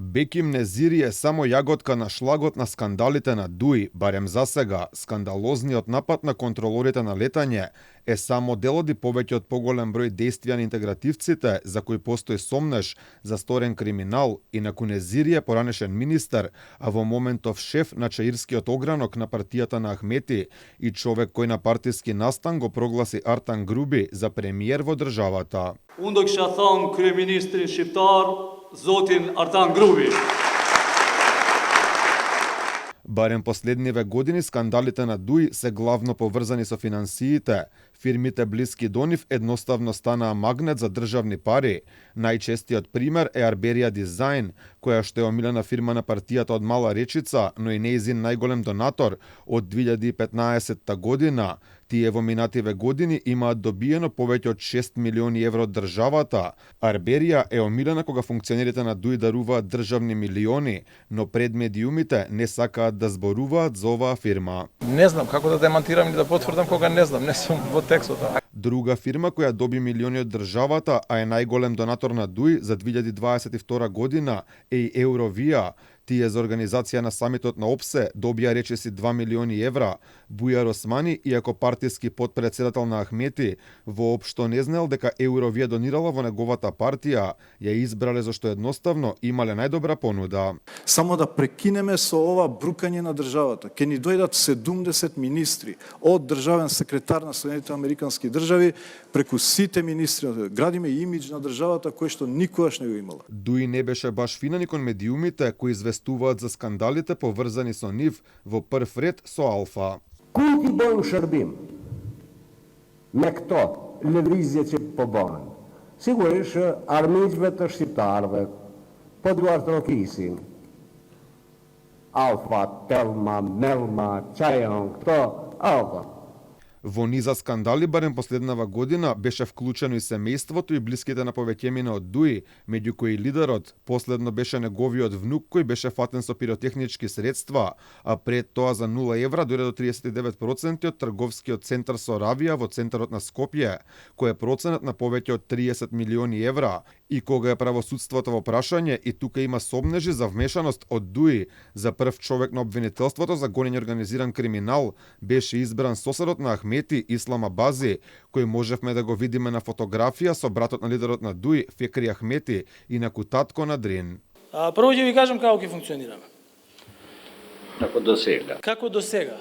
Беким Незири е само јаготка на шлагот на скандалите на ДУИ, барем за сега. Скандалозниот напад на контролорите на летање е само дел од и повеќе од поголем број действија на интегративците за кои постои сомнеж за сторен криминал. Инаку Незири е поранешен министер, а во моментов шеф на чаирскиот огранок на партијата на Ахмети и човек кој на партиски настан го прогласи Артан Груби за премиер во државата. Unë do kisha thonë kryeministrin shqiptar, Zotin Artan Grubi. Барем последниве години скандалите на ДУИ се главно поврзани со финансиите. Фирмите блиски до нив едноставно станаа магнет за државни пари. Најчестиот пример е Арберија Дизајн, која што е омилена фирма на партијата од Мала Речица, но и нејзин најголем донатор од 2015 година. Тие во минативе години имаат добиено повеќе од 6 милиони евро од државата. Арберија е омилена кога функционерите на ДУИ даруваат државни милиони, но пред медиумите не сакаат да зборуваат за оваа фирма. Не знам како да демантирам или да потврдам кога не знам, не сум во текстот. Друга фирма која доби милиони од државата, а е најголем донатор на ДУИ за 2022 година е и Евровија. Тие за организација на самитот на ОПСЕ добија речиси 2 милиони евра. Бујар Османи, иако партиски подпредседател на Ахмети, воопшто не знаел дека Евровија донирала во неговата партија, ја избрале зашто едноставно имале најдобра понуда. Само да прекинеме со ова брукање на државата. Ке ни дојдат 70 министри од државен секретар на Соединетите Американски држави преку сите министри, градиме имидж на државата кој што никогаш не го имала. ДУИ не беше баш фина ни кон медиумите кои известуваат за скандалите поврзани со нив, во прв ред со Алфа. Ku ti bën shërbim me këto lëvizje që po bëhen? Sigurisht armiqve të shqiptarëve, po duar të rokisin. Alfa, Telma, Melma, Çajon, këto Alfa. Во низа скандали барем последнава година беше вклучено и семејството и блиските на повеќемина од ДУИ, меѓу кои лидерот последно беше неговиот внук кој беше фатен со пиротехнички средства, а пред тоа за 0 евра дојде до 39% од трговскиот центар Соравија во центарот на Скопје, кој е проценат на повеќе од 30 милиони евра. И кога е правосудството во прашање, и тука има сомнежи за вмешаност од ДУИ, за прв човек на обвинителството за гонење организиран криминал беше избран соседот на Ахмети, Ислам Абази, кој можевме да го видиме на фотографија со братот на лидерот на ДУИ, Фекри Ахмети, инаку татко на Дрин. Прво ќе ви кажам како ќе функционираме. Како до сега? Како до сега.